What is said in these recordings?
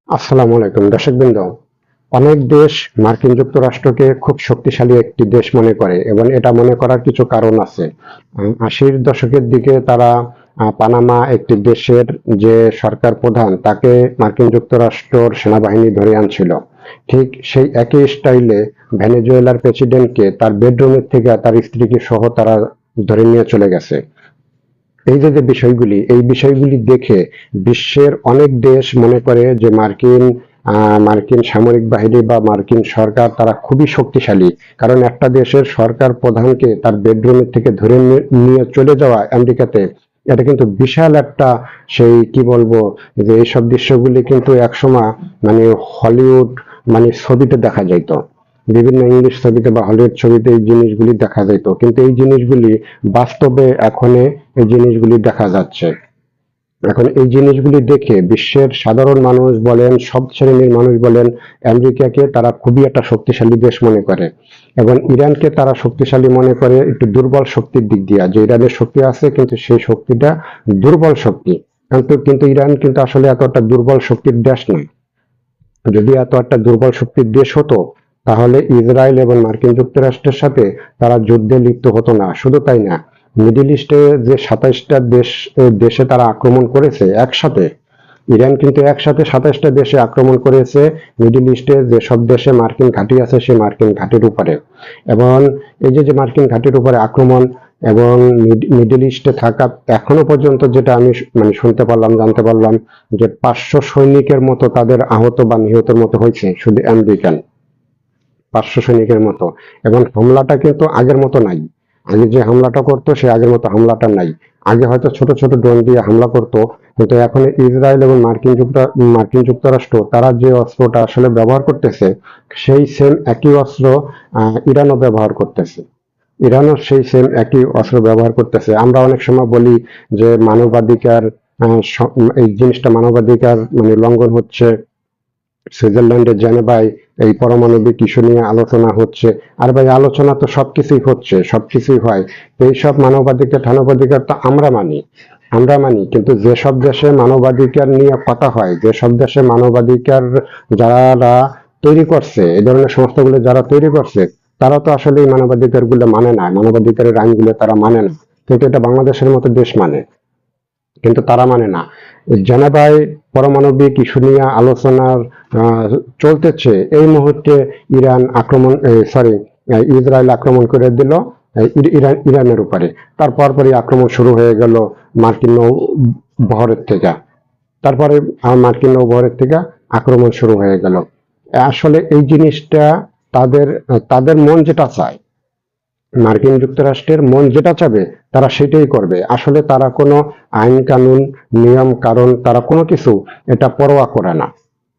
আসসালামু আলাইকুম দর্শকবৃন্দ। অনেক দেশ মার্কিন যুক্তরাষ্ট্রকে খুব শক্তিশালী একটি দেশ মনে করে এবং এটা মনে করার কিছু কারণ আছে। 80-র দশকের দিকে তারা পানামা একটি দেশের যে সরকার প্রধান তাকে মার্কিন যুক্তরাষ্ট্রর সেনাবাহিনী ধরে আনছিল। ঠিক সেই একই স্টাইলে ভেনেজুয়েলার প্রেসিডেন্টকে তার বেডরুমের থেকে তার স্ত্রীকে সহ তারা ধরে নিয়ে চলে গেছে। এই যে বিষয়গুলি, এই বিষয়গুলি দেখে বিশ্বের অনেক দেশ মনে করে যে মার্কিন সামরিক বাহিনী বা মার্কিন সরকার তারা খুবই শক্তিশালী। কারণ একটা দেশের সরকার প্রধানকে তার বেডরুমের থেকে ধরে নিয়ে চলে যাওয়া আমেরিকাতে, এটা কিন্তু বিশাল একটা, সেই কি বলবো, যে এইসব দৃশ্যগুলি কিন্তু একসময় মানে হলিউড ছবিতে দেখা যাইত। বিভিন্ন ইংলিশ ছবিতে বা হলিউড ছবিতে এই জিনিসগুলি দেখা যেত, কিন্তু এই জিনিসগুলি বাস্তবে এখন এই জিনিসগুলি দেখা যাচ্ছে। এখন এই জিনিসগুলি দেখে বিশ্বের সাধারণ মানুষ বলেন, সব শ্রেণীর মানুষ বলেন, আমেরিকাকে তারা খুবই একটা শক্তিশালী দেশ মনে করে এবং ইরানকে তারা শক্তিশালী মনে করে একটু দুর্বল শক্তির দিক দিয়ে, যে ইরানের শক্তি আছে কিন্তু সেই শক্তিটা দুর্বল শক্তি। কিন্তু ইরান কিন্তু আসলে এতটা দুর্বল শক্তির দেশ নয়। যদি এত একটা দুর্বল শক্তির দেশ হতো তাহলে ইসরায়েল এবং মার্কিন যুক্তরাষ্ট্রের সাথে তারা যুদ্ধে লিপ্ত হতো না। শুধু তাই না, মিডিল ইস্টে যে 27টা দেশে তারা আক্রমণ করেছে একসাথে, ইরান কিন্তু একসাথে 27টা দেশে আক্রমণ করেছে মিডিল ইস্টে যেসব দেশে মার্কিন ঘাঁটি আছে সেই মার্কিন ঘাঁটির উপরে। এবং এই যে মার্কিন ঘাঁটির উপরে আক্রমণ এবং মিডল ইস্টে থাকা, এখনো পর্যন্ত যেটা আমি শুনতে পারলাম, জানতে পারলাম যে 500 সৈনিকের মতো তাদের আহত বা নিহতের মতো হয়েছে শুধু আমেরিকান, 500 সৈনিকের মতো। এবং হামলাটা কিন্তু আগের মতো নাই। আগে যে হামলাটা করতো সে আগের মতো হামলাটা নাই। আগে হয়তো ছোট ছোট ড্রোন দিয়ে হামলা করতো, কিন্তু এখন ইসরায়েল এবং মার্কিন যুক্তরাষ্ট্র তারা যে অস্ত্রটা আসলে ব্যবহার করতেছে সেই সেম একই অস্ত্র ইরানও ব্যবহার করতেছে। ইরানও সেই সেম একই অস্ত্র ব্যবহার করতেছে। আমরা অনেক সময় বলি যে মানবাধিকার, এই জিনিসটা মানবাধিকার লঙ্ঘন হচ্ছে। সুইজারল্যান্ডের জেনেভায় এই পারমাণবিক ইস্যু নিয়ে আলোচনা হচ্ছে। আর ভাই, আলোচনা তো সবকিছুই হচ্ছে, সবকিছুই হয়। এইসব মানবাধিকার তো আমরা মানি, কিন্তু যেসব দেশে মানবাধিকার নিয়ে কথা হয়, যেসব দেশে মানবাধিকার যারা তৈরি করছে, এই ধরনের সংস্থাগুলো যারা তৈরি করছে, তারা তো আসলে এই মানবাধিকার গুলো মানে না, মানবাধিকারের আইনগুলো তারা মানে না। কিন্তু এটা বাংলাদেশের মতো দেশ মানে, কিন্তু তারা মানে না। জেনেভায় পারমাণবিক ইস্যু নিয়ে আলোচনার চলতেছে, এই মুহূর্তে ইসরায়েল আক্রমণ করে দিল ইরানের উপরে। তারপর পরই আক্রমণ শুরু হয়ে গেল মার্কিন নৌ বহরের থেকে। তারপরে মার্কিন নৌবহরের থেকে আক্রমণ শুরু হয়ে গেল। আসলে এই জিনিসটা তাদের তাদের মন যেটা চায়, মার্কিন যুক্তরাষ্ট্রের মন যেটা চাবে তারা সেটাই করবে। আসলে তারা কোনো আইন কানুন, নিয়ম কারণ তারা কোনো কিছু এটা পরোয়া করে না।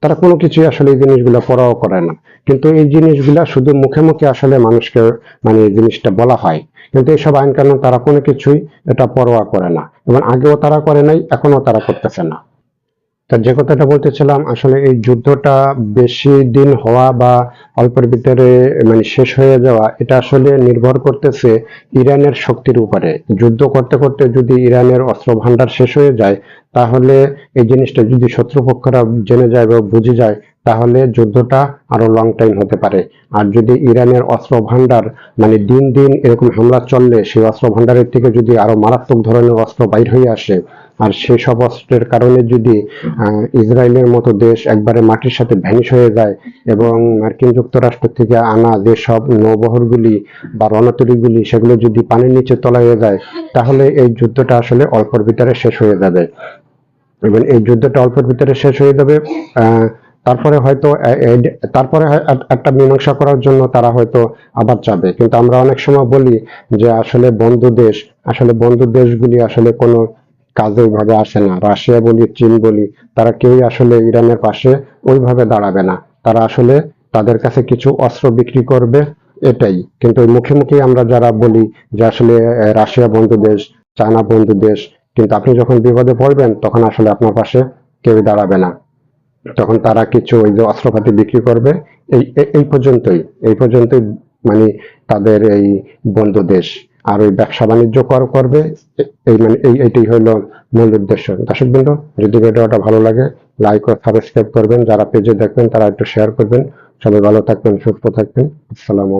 তারা কোনো কিছুই আসলে এই জিনিসগুলো পরোয়া করে না। কিন্তু এই জিনিসগুলা শুধু মুখে মুখে আসলে মানুষকে এই জিনিসটা বলা হয়, কিন্তু এইসব আইন কানুন তারা কোনো কিছুই এটা পরোয়া করে না, এবং আগেও তারা করে নাই, এখনো তারা করতেছে না। তা যে কথাটা বলতেছিলাম, আসলে এই যুদ্ধটা বেশি দিন হওয়া বা অল্পের ভিতরে শেষ হয়ে যাওয়া, এটা আসলে নির্ভর করতেছে ইরানের শক্তির উপরে। যুদ্ধ করতে করতে যদি ইরানের অস্ত্র ভান্ডার শেষ হয়ে যায়, তাহলে এই জিনিসটা যদি শত্রুপক্ষরা জেনে যায় বা বুঝে যায়, তাহলে যুদ্ধটা আরো লং টাইম হতে পারে। আর যদি ইরানের অস্ত্র ভান্ডার দিন দিন এরকম হামলা চললে, সেই অস্ত্র ভান্ডারের থেকে যদি আরো মারাত্মক ধরনের অস্ত্র বাইর হয়ে আসে, আর সেসব অস্ত্রের কারণে যদি ইসরায়েলের মতো দেশ একবারে মাটির সাথে ভ্যানিশ হয়ে যায়, এবং মার্কিন যুক্তরাষ্ট্র থেকে আনা যেসব নৌবহরগুলি বা রণতরীগুলি সেগুলো যদি পানির নিচে তলায় যায়, তাহলে এই যুদ্ধটা আসলে অল্পের ভিতরে শেষ হয়ে যাবে। এবং এই যুদ্ধটা অল্পের ভিতরে শেষ হয়ে যাবে। আহ তারপরে হয়তো একটা মীমাংসা করার জন্য তারা হয়তো আবার যাবে। কিন্তু আমরা অনেক সময় বলি যে আসলে বন্ধু দেশগুলি আসলে কোনো কাজে ওইভাবে আসে না। রাশিয়া বলি, চীন বলি, তারা কেউই আসলে ইরানের পাশে ওইভাবে দাঁড়াবে না। তারা আসলে তাদের কাছে কিছু অস্ত্র বিক্রি করবে, এটাই। কিন্তু ওই মুখে মুখে আমরা যারা বলি যে আসলে রাশিয়া বন্ধু দেশ, চায়না বন্ধু দেশ, কিন্তু আপনি যখন বিপদে পড়বেন তখন আসলে আপনার পাশে কেউই দাঁড়াবে না। তখন তারা কিছু ওই যে অস্ত্রপাতি বিক্রি করবে। এই এই পর্যন্তই, এই পর্যন্তই মানে তাদের এই বন্ধু দেশ। আর ওই ব্যবসা বাণিজ্য করবে। এইটাই হলো মূল উদ্দেশ্য। দর্শকবৃন্দ, যদি ভিডিওটা ভালো লাগে লাইক ও সাবস্ক্রাইব করবেন, যারা পেজে দেখবেন তারা একটু শেয়ার করবেন। সবাই ভালো থাকবেন, সুস্থ থাকবেন। আসসালামু